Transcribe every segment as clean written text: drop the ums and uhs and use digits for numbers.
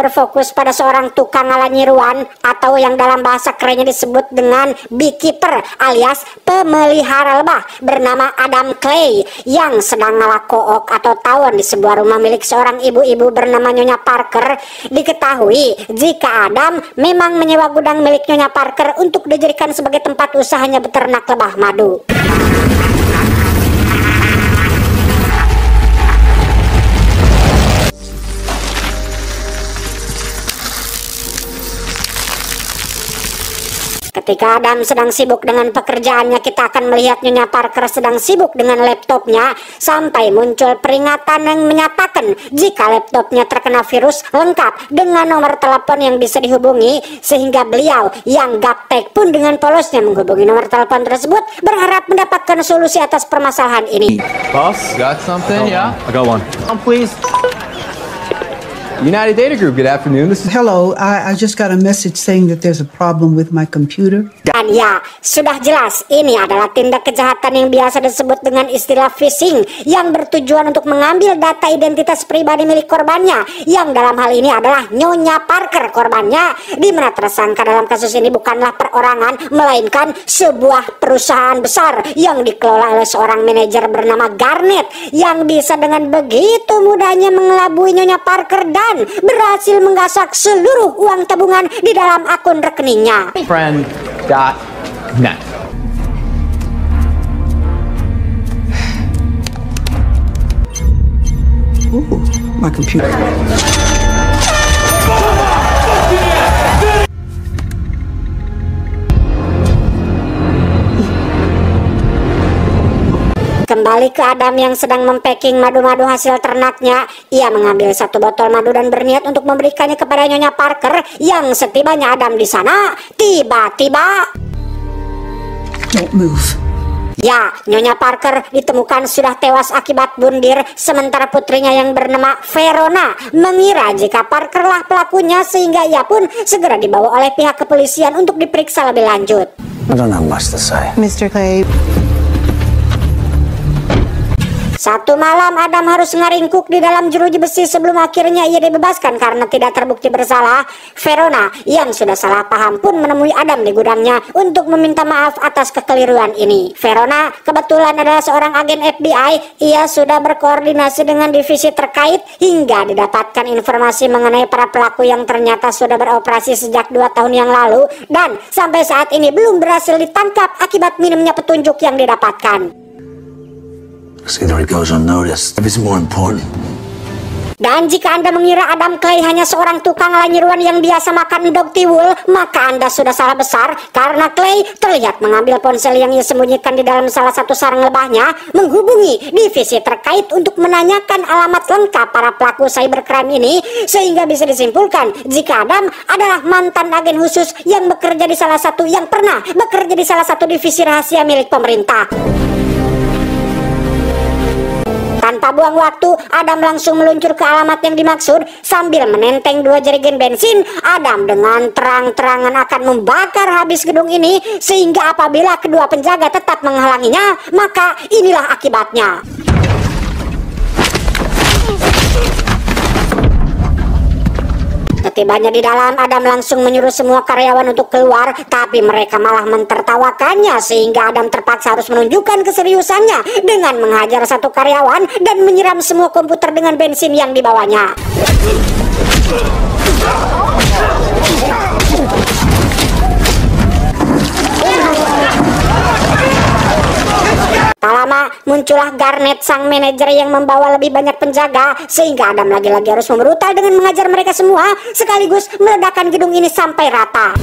berfokus pada seorang tukang alanyiruan atau yang dalam bahasa kerennya disebut dengan beekeeper alias pemelihara lebah bernama Adam Clay yang sedang ngalakook atau tawon di sebuah rumah milik seorang ibu-ibu bernama Nyonya Parker. Diketahui jika Adam memang menyewa gudang milik Nyonya Parker untuk dijadikan sebagai tempat usahanya beternak lebah madu. Ketika Adam sedang sibuk dengan pekerjaannya, kita akan melihat Nyonya Parker sedang sibuk dengan laptopnya sampai muncul peringatan yang menyatakan jika laptopnya terkena virus lengkap dengan nomor telepon yang bisa dihubungi, sehingga beliau yang gaptek pun dengan polosnya menghubungi nomor telepon tersebut berharap mendapatkan solusi atas permasalahan ini. Boss, got something? Yeah? I got one. Please. United Data Group, good afternoon. This is Hello, I just got a message saying that there's a problem with my computer. Dan ya, sudah jelas ini adalah tindak kejahatan yang biasa disebut dengan istilah phishing yang bertujuan untuk mengambil data identitas pribadi milik korbannya, yang dalam hal ini adalah Nyonya Parker korbannya, di mana tersangka dalam kasus ini bukanlah perorangan melainkan sebuah perusahaan besar yang dikelola oleh seorang manajer bernama Garnet yang bisa dengan begitu mudahnya mengelabui Nyonya Parker dan berhasil menggasak seluruh uang tabungan di dalam akun rekeningnya. friend.net. Ooh, my computer. Kembali ke Adam yang sedang mempacking madu-madu hasil ternaknya, ia mengambil satu botol madu dan berniat untuk memberikannya kepada Nyonya Parker. Yang setibanya Adam di sana, tiba-tiba, Don't move. ya, Nyonya Parker ditemukan sudah tewas akibat bundir, sementara putrinya yang bernama Verona mengira jika Parkerlah pelakunya, sehingga ia pun segera dibawa oleh pihak kepolisian untuk diperiksa lebih lanjut. I don't have much to say. Mr. Clay. Satu malam Adam harus ngaringkuk di dalam jeruji besi sebelum akhirnya ia dibebaskan karena tidak terbukti bersalah. Verona yang sudah salah paham pun menemui Adam di gudangnya untuk meminta maaf atas kekeliruan ini. Verona kebetulan adalah seorang agen FBI. Ia sudah berkoordinasi dengan divisi terkait hingga didapatkan informasi mengenai para pelaku yang ternyata sudah beroperasi sejak 2 tahun yang lalu dan sampai saat ini belum berhasil ditangkap akibat minimnya petunjuk yang didapatkan. Either it goes unnoticed. If it's more important. Dan jika Anda mengira Adam Clay hanya seorang tukang lanyiruan yang biasa makan dog tiwul, maka Anda sudah salah besar, karena Clay terlihat mengambil ponsel yang ia sembunyikan di dalam salah satu sarang lebahnya, menghubungi divisi terkait untuk menanyakan alamat lengkap para pelaku cybercrime ini, sehingga bisa disimpulkan jika Adam adalah mantan agen khusus yang bekerja di salah satu divisi rahasia milik pemerintah. Tanpa buang waktu, Adam langsung meluncur ke alamat yang dimaksud. Sambil menenteng 2 jerigen bensin, Adam dengan terang-terangan akan membakar habis gedung ini, sehingga apabila kedua penjaga tetap menghalanginya, maka inilah akibatnya. Setibanya di dalam, Adam langsung menyuruh semua karyawan untuk keluar, tapi mereka malah mentertawakannya sehingga Adam terpaksa harus menunjukkan keseriusannya dengan menghajar satu karyawan dan menyiram semua komputer dengan bensin yang dibawanya. Tak lama muncullah Garnet sang manajer yang membawa lebih banyak penjaga, sehingga Adam lagi-lagi harus membrutal dengan mengajar mereka semua sekaligus meledakkan gedung ini sampai rata.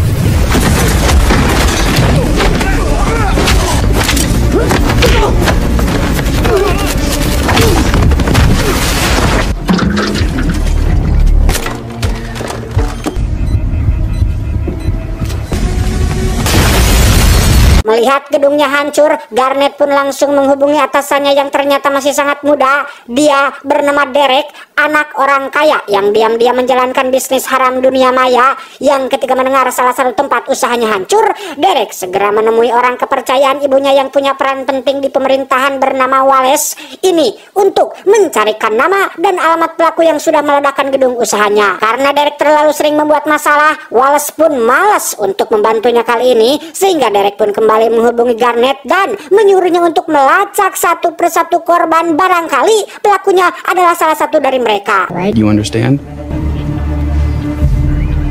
Melihat gedungnya hancur, Garnet pun langsung menghubungi atasannya yang ternyata masih sangat muda. Dia bernama Derek, anak orang kaya yang diam-diam menjalankan bisnis haram dunia maya. Yang ketika mendengar salah satu tempat usahanya hancur, Derek segera menemui orang kepercayaan ibunya yang punya peran penting di pemerintahan bernama Wallace ini untuk mencarikan nama dan alamat pelaku yang sudah meledakkan gedung usahanya. Karena Derek terlalu sering membuat masalah, Wallace pun malas untuk membantunya kali ini, sehingga Derek pun kembali menghubungi Garnet dan menyuruhnya untuk melacak satu persatu korban. Barangkali pelakunya adalah salah satu dari mereka. You understand?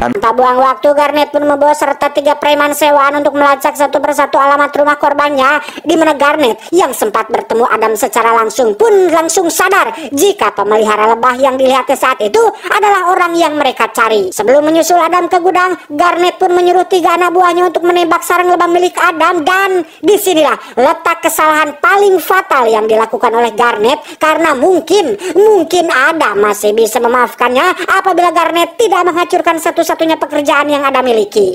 Tanpa buang waktu, Garnet pun membawa serta 3 preman sewaan untuk melacak satu persatu alamat rumah korbannya, di mana Garnet yang sempat bertemu Adam secara langsung pun langsung sadar jika pemelihara lebah yang dilihatnya saat itu adalah orang yang mereka cari. Sebelum menyusul Adam ke gudang, Garnet pun menyuruh 3 anak buahnya untuk menembak sarang lebah milik Adam, dan disinilah letak kesalahan paling fatal yang dilakukan oleh Garnet, karena mungkin Adam masih bisa memaafkannya apabila Garnet tidak menghancurkan satu-satunya pekerjaan yang Adam miliki.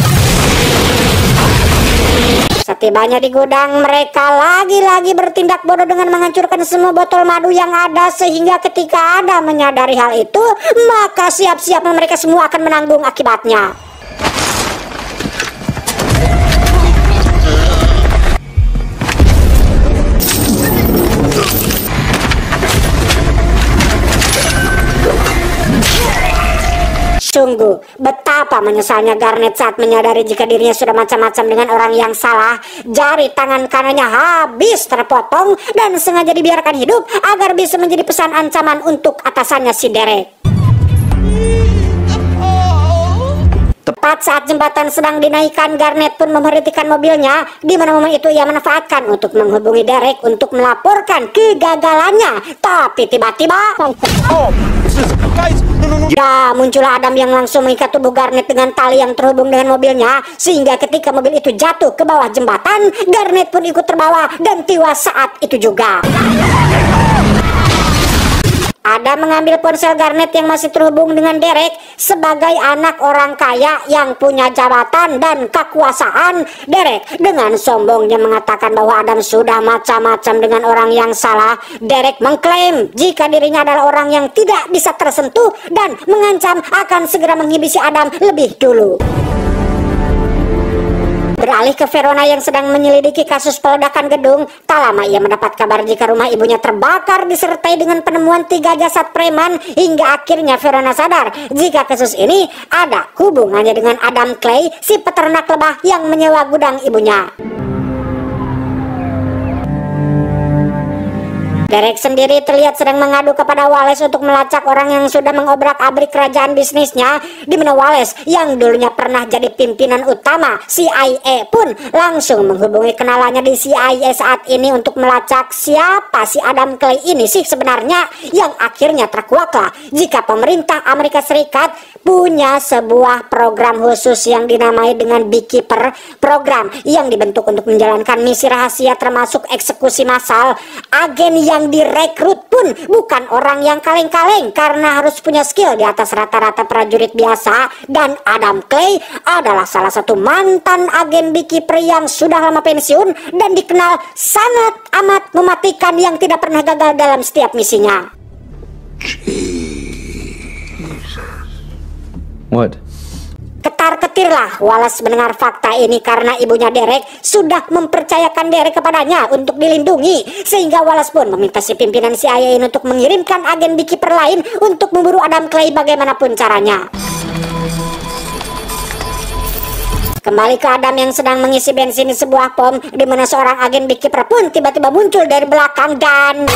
Setibanya di gudang, mereka lagi-lagi bertindak bodoh dengan menghancurkan semua botol madu yang ada, sehingga ketika Adam menyadari hal itu, maka siap-siap mereka semua akan menanggung akibatnya. Sungguh, betapa menyesalnya Garnet saat menyadari jika dirinya sudah macam-macam dengan orang yang salah. Jari tangan kanannya habis terpotong dan sengaja dibiarkan hidup agar bisa menjadi pesan ancaman untuk atasannya si Derek. Tepat saat jembatan sedang dinaikkan, Garnet pun memberhentikan mobilnya, di mana momen itu ia manfaatkan untuk menghubungi Derek untuk melaporkan kegagalannya. Tapi tiba-tiba ya, muncullah Adam yang langsung mengikat tubuh Garnet dengan tali yang terhubung dengan mobilnya, sehingga ketika mobil itu jatuh ke bawah jembatan, Garnet pun ikut terbawa dan tewas saat itu juga. Adam mengambil ponsel Garnet yang masih terhubung dengan Derek. Sebagai anak orang kaya yang punya jabatan dan kekuasaan, Derek dengan sombongnya mengatakan bahwa Adam sudah macam-macam dengan orang yang salah. Derek mengklaim jika dirinya adalah orang yang tidak bisa tersentuh dan mengancam akan segera menghibisi Adam lebih dulu. Beralih ke Verona yang sedang menyelidiki kasus peledakan gedung, tak lama ia mendapat kabar jika rumah ibunya terbakar disertai dengan penemuan 3 jasad preman, hingga akhirnya Verona sadar jika kasus ini ada hubungannya dengan Adam Clay, si peternak lebah yang menyewa gudang ibunya. Derek sendiri terlihat sedang mengadu kepada Wallace untuk melacak orang yang sudah mengobrak-abrik kerajaan bisnisnya, di mana Wallace yang dulunya pernah jadi pimpinan utama CIA pun langsung menghubungi kenalannya di CIA saat ini untuk melacak siapa si Adam Clay ini sih sebenarnya, yang akhirnya terkuaklah jika pemerintah Amerika Serikat punya sebuah program khusus yang dinamai dengan Beekeeper, program yang dibentuk untuk menjalankan misi rahasia termasuk eksekusi massal. Agen yang direkrut pun bukan orang yang kaleng-kaleng karena harus punya skill di atas rata-rata prajurit biasa, dan Adam Clay adalah salah satu mantan agen Beekeeper yang sudah lama pensiun dan dikenal sangat amat mematikan yang tidak pernah gagal dalam setiap misinya. What? Ketar-ketirlah Wallace mendengar fakta ini karena ibunya Derek sudah mempercayakan Derek kepadanya untuk dilindungi, sehingga Wallace pun meminta si pimpinan CIA ini untuk mengirimkan agen Beekeeper lain untuk memburu Adam Clay bagaimanapun caranya. Kembali ke Adam yang sedang mengisi bensin di sebuah pom, di mana seorang agen Beekeeper pun tiba-tiba muncul dari belakang dan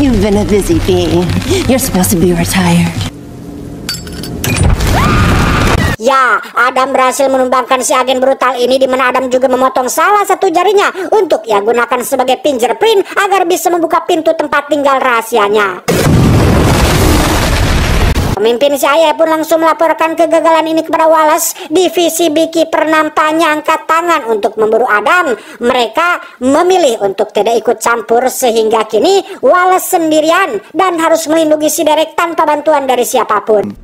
You've been a busy bee. You're supposed to be retired. ya, Adam berhasil menumbangkan si agen brutal ini, di mana Adam juga memotong salah satu jarinya untuk ia gunakan sebagai fingerprint agar bisa membuka pintu tempat tinggal rahasianya. Pemimpin CIA pun langsung melaporkan kegagalan ini kepada Wallace. Divisi Beekeeper nampaknya angkat tangan untuk memburu Adam. Mereka memilih untuk tidak ikut campur, sehingga kini Wallace sendirian dan harus melindungi si Derek tanpa bantuan dari siapapun.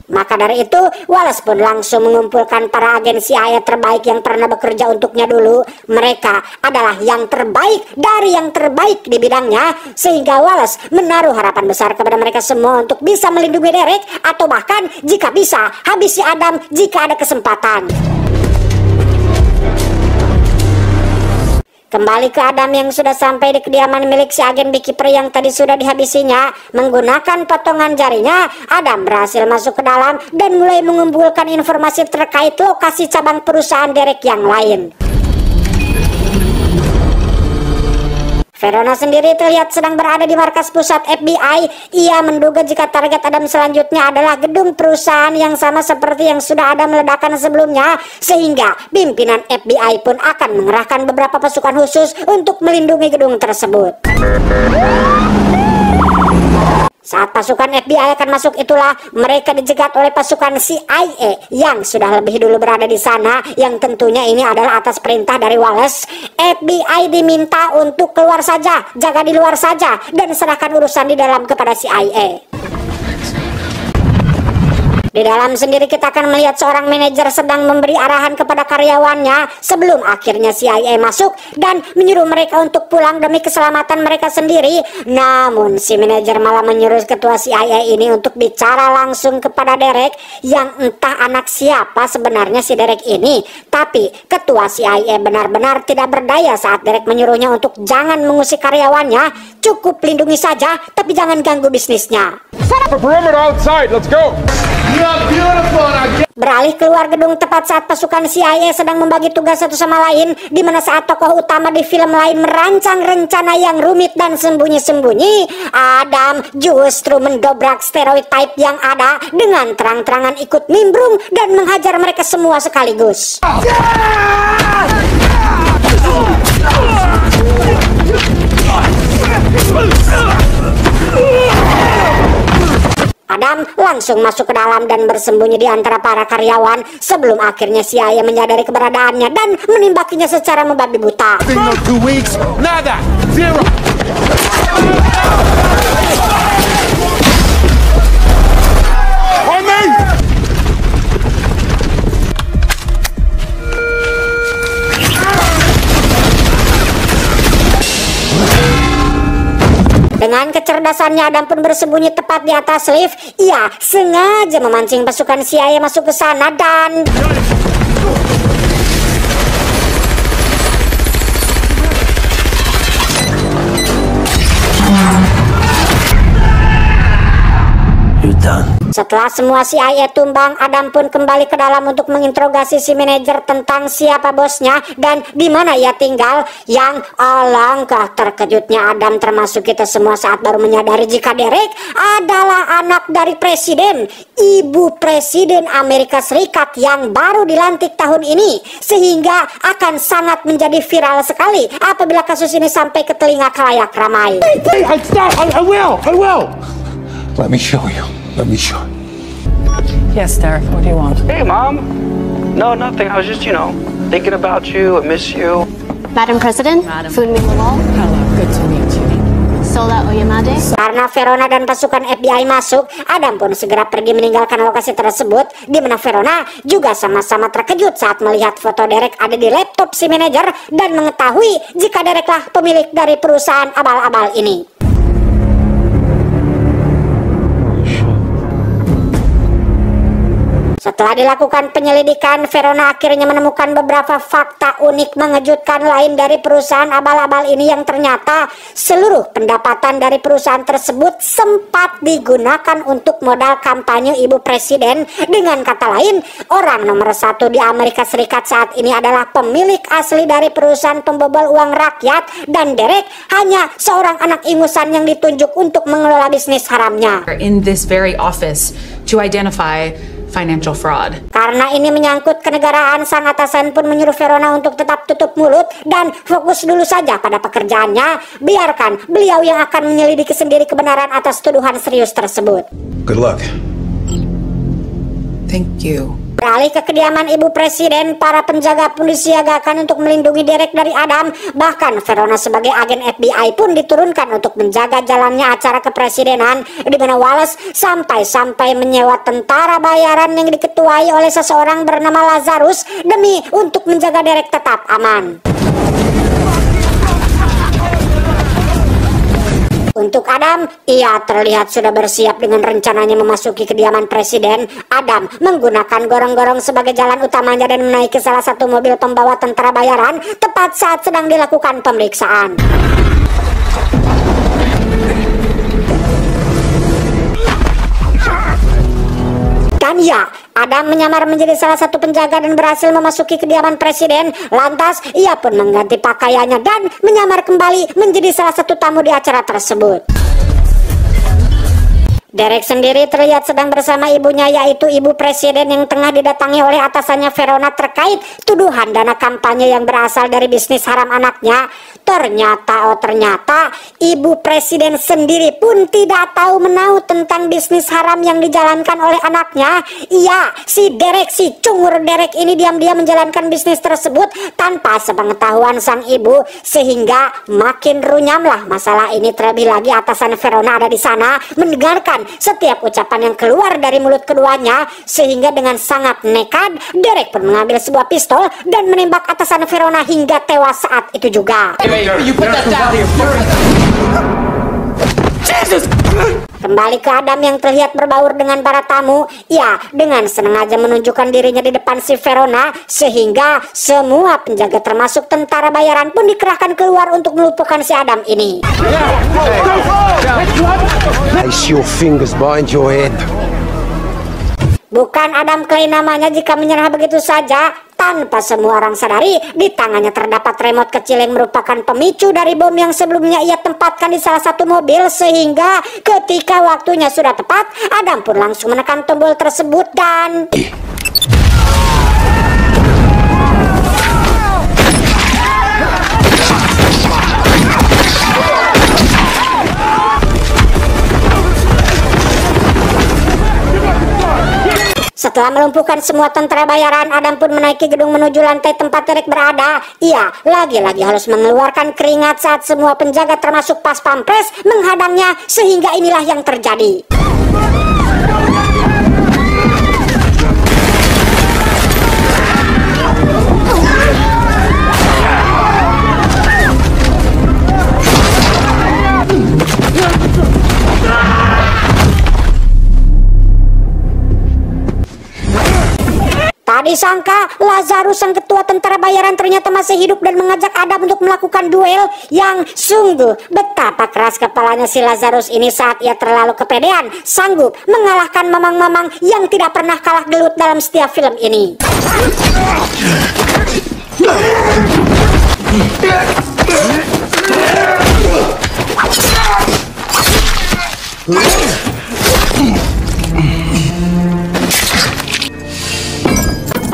Maka dari itu, Wallace pun langsung mengumpulkan para agen CIA terbaik yang pernah bekerja untuknya dulu. Mereka adalah yang terbaik dari yang terbaik di bidangnya, sehingga Wallace menaruh harapan besar kepada mereka semua untuk bisa melindungi Derek, atau bahkan jika bisa, habisi Adam jika ada kesempatan. Kembali ke Adam yang sudah sampai di kediaman milik si agen beekeeper yang tadi sudah dihabisinya. Menggunakan potongan jarinya, Adam berhasil masuk ke dalam dan mulai mengumpulkan informasi terkait lokasi cabang perusahaan Derek yang lain. Verona sendiri terlihat sedang berada di markas pusat FBI. Ia menduga jika target Adam selanjutnya adalah gedung perusahaan yang sama seperti yang sudah Adam ledakan sebelumnya, sehingga pimpinan FBI pun akan mengerahkan beberapa pasukan khusus untuk melindungi gedung tersebut. Saat pasukan FBI akan masuk itulah mereka dijegat oleh pasukan CIA yang sudah lebih dulu berada di sana, yang tentunya ini adalah atas perintah dari Wallace. FBI diminta untuk keluar saja, jaga di luar saja, dan serahkan urusan di dalam kepada CIA. Di dalam sendiri kita akan melihat seorang manajer sedang memberi arahan kepada karyawannya sebelum akhirnya CIA masuk dan menyuruh mereka untuk pulang demi keselamatan mereka sendiri. Namun si manajer malah menyuruh ketua CIA ini untuk bicara langsung kepada Derek, yang entah anak siapa sebenarnya si Derek ini. Tapi ketua CIA benar-benar tidak berdaya saat Derek menyuruhnya untuk jangan mengusik karyawannya, cukup lindungi saja tapi jangan ganggu bisnisnya. Perimeter outside, let's go. Beralih keluar gedung tepat saat pasukan CIA sedang membagi tugas satu sama lain, di mana saat tokoh utama di film lain merancang rencana yang rumit dan sembunyi-sembunyi, Adam justru mendobrak stereotip yang ada dengan terang-terangan ikut nimbrung dan menghajar mereka semua sekaligus. Adam langsung masuk ke dalam dan bersembunyi di antara para karyawan sebelum akhirnya CIA menyadari keberadaannya dan menimbakinya secara membabi buta. Dengan kecerdasannya, Adam pun bersembunyi tepat di atas lift. Ia sengaja memancing pasukan CIA masuk ke sana dan... Setelah semua CIA tumbang, Adam pun kembali ke dalam untuk menginterogasi si manajer tentang siapa bosnya dan di mana ia tinggal. Yang alangkah terkejutnya Adam termasuk kita semua saat baru menyadari jika Derek adalah anak dari presiden, ibu presiden Amerika Serikat yang baru dilantik tahun ini, sehingga akan sangat menjadi viral sekali apabila kasus ini sampai ke telinga khalayak ramai. I will. Let me show you. Yes, Derek, what do you want? Hey, Mom. No, nothing. I was just, thinking about you. I miss you. Madam President, Funmi Lawal. Hello, good to meet you. Sola Oyamade. Karena Verona dan pasukan FBI masuk, Adam pun segera pergi meninggalkan lokasi tersebut, di mana Verona juga sama-sama terkejut saat melihat foto Derek ada di laptop si manajer dan mengetahui jika Dereklah pemilik dari perusahaan abal-abal ini. Setelah dilakukan penyelidikan, Verona akhirnya menemukan beberapa fakta unik mengejutkan lain dari perusahaan abal-abal ini, yang ternyata seluruh pendapatan dari perusahaan tersebut sempat digunakan untuk modal kampanye ibu presiden. Dengan kata lain, orang nomor satu di Amerika Serikat saat ini adalah pemilik asli dari perusahaan pembobol uang rakyat, dan Derek hanya seorang anak ingusan yang ditunjuk untuk mengelola bisnis haramnya. In this very office to identify financial fraud. Karena ini menyangkut kenegaraan, sang atasan pun menyuruh Verona untuk tetap tutup mulut dan fokus dulu saja pada pekerjaannya. Biarkan beliau yang akan menyelidiki sendiri kebenaran atas tuduhan serius tersebut. Good luck. Thank you. Beralih ke kediaman ibu presiden, para penjaga pun disiagakan untuk melindungi Derek dari Adam. Bahkan Verona sebagai agen FBI pun diturunkan untuk menjaga jalannya acara kepresidenan, di mana Wallace sampai menyewa tentara bayaran yang diketuai oleh seseorang bernama Lazarus demi untuk menjaga Derek tetap aman. Untuk Adam, ia terlihat sudah bersiap dengan rencananya memasuki kediaman presiden. Adam menggunakan gorong-gorong sebagai jalan utamanya dan menaiki salah satu mobil pembawa tentara bayaran tepat saat sedang dilakukan pemeriksaan. Dan ya, Adam menyamar menjadi salah satu penjaga dan berhasil memasuki kediaman presiden. Lantas, ia pun mengganti pakaiannya dan menyamar kembali menjadi salah satu tamu di acara tersebut. Derek sendiri terlihat sedang bersama ibunya, yaitu ibu presiden yang tengah didatangi oleh atasannya Verona terkait tuduhan dana kampanye yang berasal dari bisnis haram anaknya. Ternyata ibu presiden sendiri pun tidak tahu menahu tentang bisnis haram yang dijalankan oleh anaknya. Iya, si Derek, si cungur Derek ini diam-diam menjalankan bisnis tersebut tanpa sepengetahuan sang ibu, sehingga makin runyamlah masalah ini. Terlebih lagi atasan Verona ada di sana mendengarkan setiap ucapan yang keluar dari mulut keduanya, sehingga dengan sangat nekat Derek pun mengambil sebuah pistol dan menembak atasan Verona hingga tewas saat itu juga. Kembali ke Adam yang terlihat berbaur dengan para tamu. Ia dengan sengaja menunjukkan dirinya di depan si Verona, sehingga semua penjaga termasuk tentara bayaran pun dikerahkan keluar untuk melumpuhkan si Adam ini. Place your fingers behind your head. Bukan Adam Clay namanya jika menyerah begitu saja. Tanpa semua orang sadari, di tangannya terdapat remote kecil yang merupakan pemicu dari bom yang sebelumnya ia tempatkan di salah satu mobil, sehingga ketika waktunya sudah tepat, Adam pun langsung menekan tombol tersebut dan... Setelah melumpuhkan semua tentara bayaran, Adam pun menaiki gedung menuju lantai tempat Derek berada. Ia lagi-lagi harus mengeluarkan keringat saat semua penjaga termasuk pas pampres menghadangnya, sehingga inilah yang terjadi. Tak disangka, Lazarus sang ketua tentara bayaran ternyata masih hidup dan mengajak Adam untuk melakukan duel. Yang sungguh betapa keras kepalanya si Lazarus ini saat ia terlalu kepedean sanggup mengalahkan mamang-mamang yang tidak pernah kalah gelut dalam setiap film ini.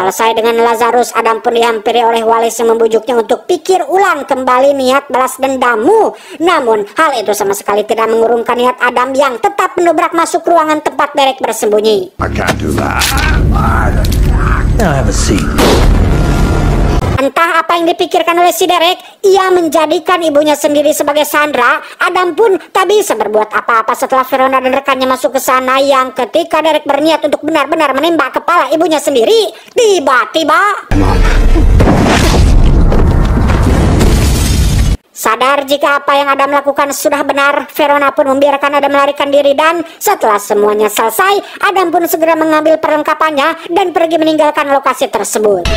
Selesai dengan Lazarus, Adam pun dihampiri oleh Wallace yang membujuknya untuk pikir ulang kembali niat balas dendammu. Namun hal itu sama sekali tidak mengurungkan niat Adam yang tetap mendobrak masuk ruangan tempat Derek bersembunyi. I can't do that. Now have a seat. Entah apa yang dipikirkan oleh si Derek, ia menjadikan ibunya sendiri sebagai sandera. Adam pun tak bisa berbuat apa-apa setelah Verona dan rekannya masuk ke sana, yang ketika Derek berniat untuk benar-benar menembak kepala ibunya sendiri, tiba-tiba sadar jika apa yang Adam lakukan sudah benar, Verona pun membiarkan Adam melarikan diri, dan setelah semuanya selesai, Adam pun segera mengambil perlengkapannya dan pergi meninggalkan lokasi tersebut.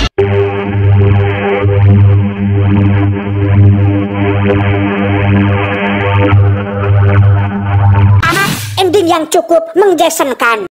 Ending yang cukup menggesenkan.